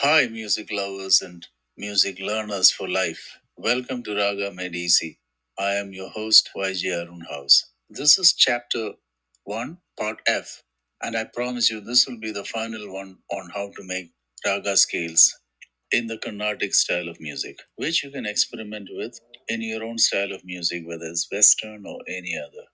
Hi, music lovers and music learners for life. Welcome to Raga Made Easy. I am your host, YG Arun House. This is chapter 1, part F, and I promise you this will be the final one on how to make raga scales in the Carnatic style of music, which you can experiment with in your own style of music, whether it's Western or any other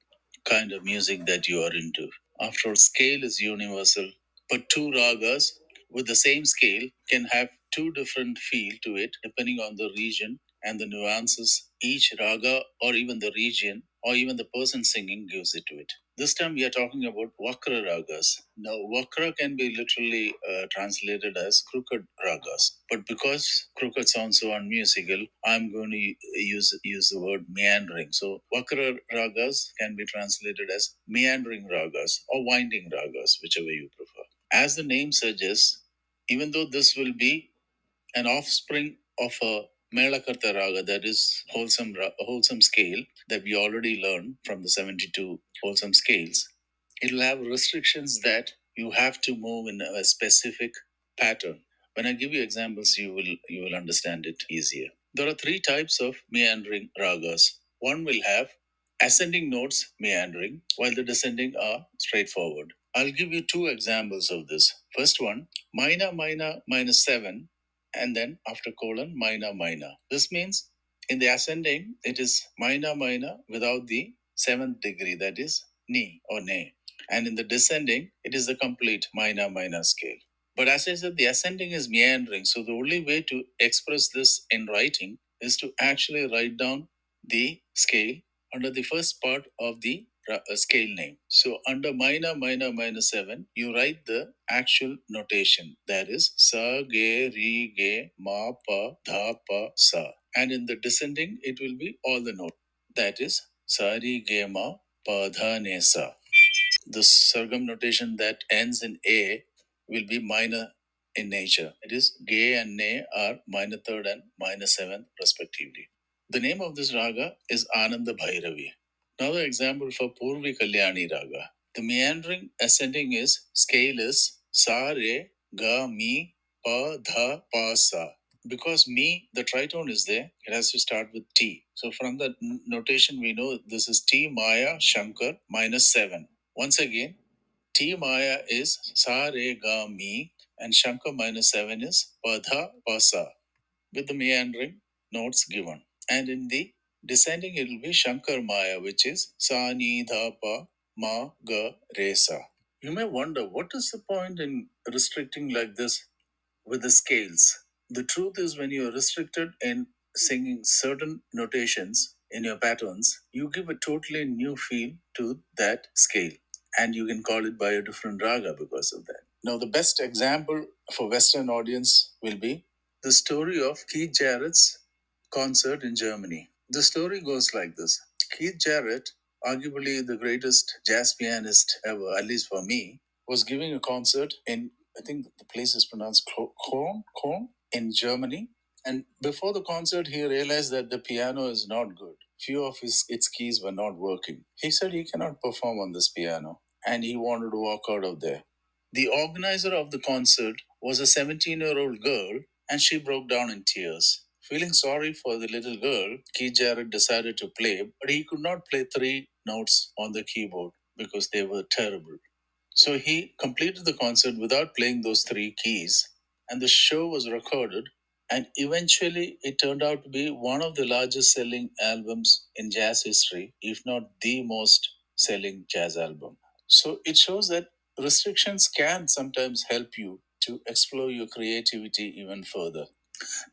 kind of music that you are into. After all, scale is universal, but two ragas with the same scale can have two different feel to it depending on the region and the nuances each raga or even the region or even the person singing gives it to it. This time we are talking about Vakra ragas. Now, Vakra can be literally translated as crooked ragas, but because crooked sounds so unmusical, I'm going to use the word meandering. So, Vakra ragas can be translated as meandering ragas or winding ragas, whichever you prefer. As the name suggests, even though this will be an offspring of a Melakarta raga, that is wholesome scale that we already learned from the 72 wholesome scales, it'll have restrictions that you have to move in a specific pattern. When I give you examples, you will understand it easier. There are three types of meandering ragas. One will have ascending notes meandering, while the descending are straightforward. I'll give you two examples of this. First one, minor minus 7, and then after colon minor. This means in the ascending it is minor without the seventh degree, that is ni or ne, and in the descending it is the complete minor scale. But as I said, the ascending is meandering, so the only way to express this in writing is to actually write down the scale under the first part of the scale name. So under minor 7, you write the actual notation, that is sa, ge, re, ge, ma, pa, dha, pa, sa. And in the descending, it will be all the notes, that is sa, re, ge, ma, pa, dha, ne, sa. The sorghum notation that ends in A will be minor in nature. It is Ge and Ne are minor third and minor seventh respectively. The name of this raga is Ananda Bhairavi. Now the example for Purvi Kalyani raga. The meandering ascending is scale is Sa Re Ga Mi Pa Dha Pa Sa. Because mi, the tritone is there, it has to start with T. So from the notation, we know this is T Maya Shankar minus 7. Once again, T Maya is Sa Re Ga Mi, and Shankar minus 7 is Padha Pasa, with the meandering notes given. And in the descending, it will be Shankar Maya, which is Sa Ni Dha Pa Ma Ga Re Sa. You may wonder, what is the point in restricting like this with the scales? The truth is, when you are restricted in singing certain notations in your patterns, you give a totally new feel to that scale, and you can call it by a different raga because of that. Now, the best example for Western audience will be the story of Keith Jarrett's concert in Germany. The story goes like this. Keith Jarrett, arguably the greatest jazz pianist ever, at least for me, was giving a concert in, I think the place is pronounced Korn in Germany. And before the concert, he realized that the piano is not good. Few of its keys were not working. He said he cannot perform on this piano, and he wanted to walk out of there. The organizer of the concert was a 17-year-old girl, and she broke down in tears. Feeling sorry for the little girl, Keith Jarrett decided to play, but he could not play three notes on the keyboard because they were terrible. So he completed the concert without playing those three keys, and the show was recorded. And eventually, it turned out to be one of the largest selling albums in jazz history, if not the most selling jazz album. So it shows that restrictions can sometimes help you to explore your creativity even further.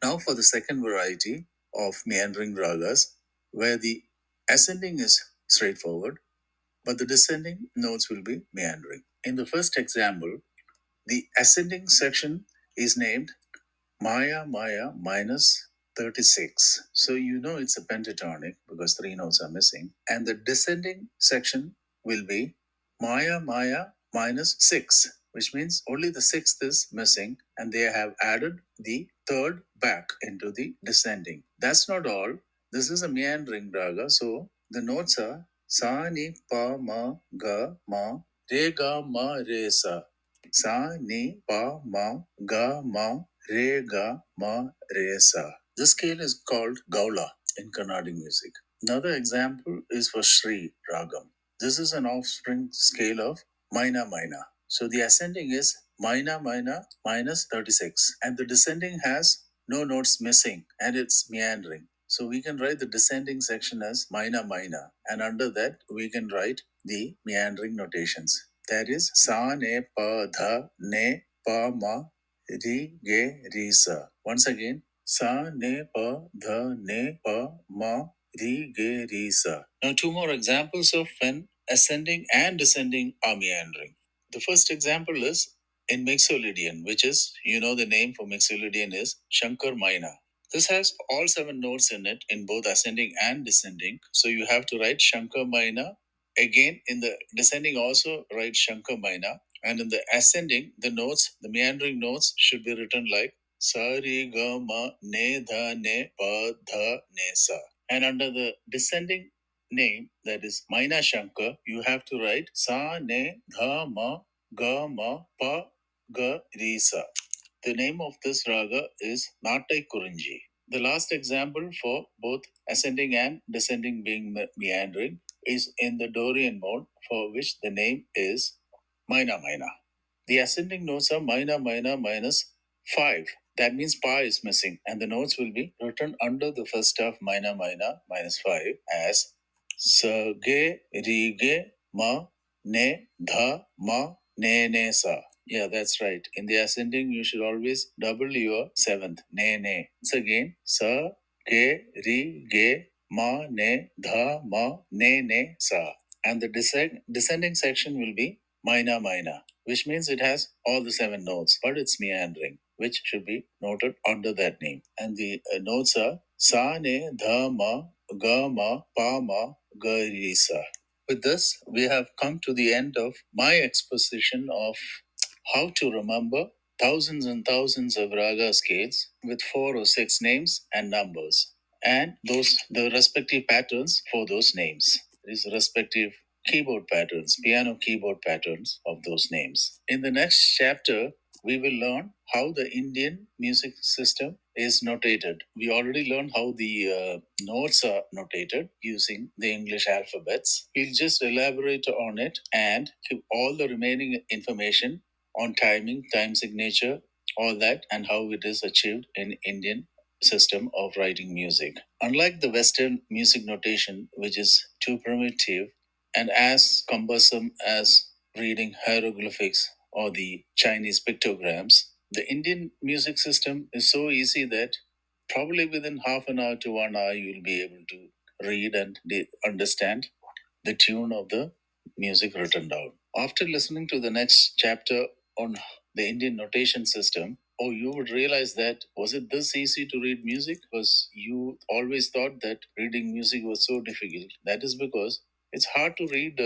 Now, for the second variety of meandering ragas, where the ascending is straightforward but the descending notes will be meandering. In the first example, the ascending section is named Maya minus 36. So you know it's a pentatonic because three notes are missing. And the descending section will be Maya minus 6, which means only the sixth is missing, and they have added the third back into the descending. That's not all. This is a meandering raga, so the notes are Sa ni pa ma ga ma re sa. Sa ni pa ma ga ma Rega Ma Re Sa. This scale is called Gaula in Carnatic music. Another example is for Sri Ragam. This is an offspring scale of Maina Maina. So the ascending is Maina Maina minus 36, and the descending has no notes missing and it's meandering. So we can write the descending section as Maina Maina, and under that we can write the meandering notations. That is Sa Ne Pa Dha Ne Pa Ma Ri Ge Ri Sa. Once again, Sa Ne Pa Dha Ne Pa Ma Ri Ge Ri Sa. Now two more examples of when ascending and descending are meandering. The first example is in Mixolydian, which is, the name for Mixolydian is Shankar Maina. This has all seven notes in it in both ascending and descending. So you have to write Shankar Maina. Again, in the descending, also write Shankar Maina. And in the ascending, the notes, the meandering notes, should be written like Sa Ri Ga Ma Ne Dha Ne Pa Dha Ne Sa. And under the descending name, that is Maina Shankar, you have to write Sa Ne Dha Ma Ga Ma Pa Ga Ri Sa. The name of this raga is Natai Kurinji. The last example for both ascending and descending being meandering is in the Dorian mode, for which the name is Maina Maina. The ascending notes are Maina Maina minus 5. That means Pa is missing, and the notes will be written under the first half Maina Maina minus 5 as Sa Ge Ri Ge Ma Ne Dha Ma Ne Ne Sa. Yeah, that's right. In the ascending, you should always double your seventh. Ne ne. Once again, sa, ke, ri, ge, ma, ne, dha, ma, ne, ne, sa. And the descending section will be Maina Maina, which means it has all the seven notes, but it's meandering, which should be noted under that name. And the notes are sa, ne, dha, ma, ga, ma, pa, ma, ga, ri, sa. With this, we have come to the end of my exposition of how to remember thousands and thousands of raga scales with 4 or 6 names and numbers, and those the respective patterns for those names. These respective keyboard patterns, piano keyboard patterns of those names. In the next chapter, we will learn how the Indian music system is notated. We already learned how the notes are notated using the English alphabets. We'll just elaborate on it and give all the remaining information on timing, time signature, all that, and how it is achieved in Indian system of writing music. Unlike the Western music notation, which is too primitive and as cumbersome as reading hieroglyphics or the Chinese pictograms, the Indian music system is so easy that probably within half an hour to 1 hour you'll be able to read and understand the tune of the music written down. After listening to the next chapter on the Indian notation system, oh, you would realize that was it this easy to read music? Because you always thought that reading music was so difficult. That is because it's hard to read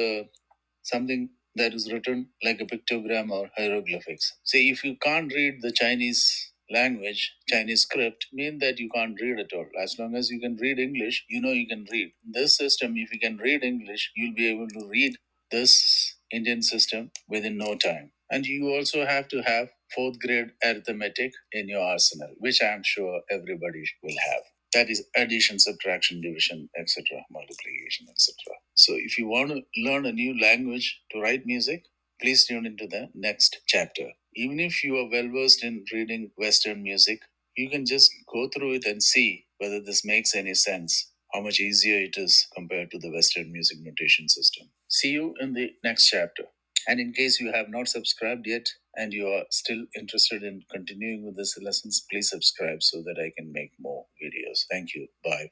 something that is written like a pictogram or hieroglyphics. See, if you can't read the Chinese language, Chinese script, mean that you can't read at all. As long as you can read English, you can read. This system, if you can read English, you'll be able to read this Indian system within no time. And you also have to have fourth grade arithmetic in your arsenal, which I'm sure everybody will have. That is addition, subtraction, division, etc., multiplication, etc. So if you want to learn a new language to write music, please tune into the next chapter. Even if you are well versed in reading Western music, you can just go through it and see whether this makes any sense, how much easier it is compared to the Western music notation system. See you in the next chapter. And in case you have not subscribed yet and you are still interested in continuing with these lessons, please subscribe so that I can make more videos. Thank you. Bye.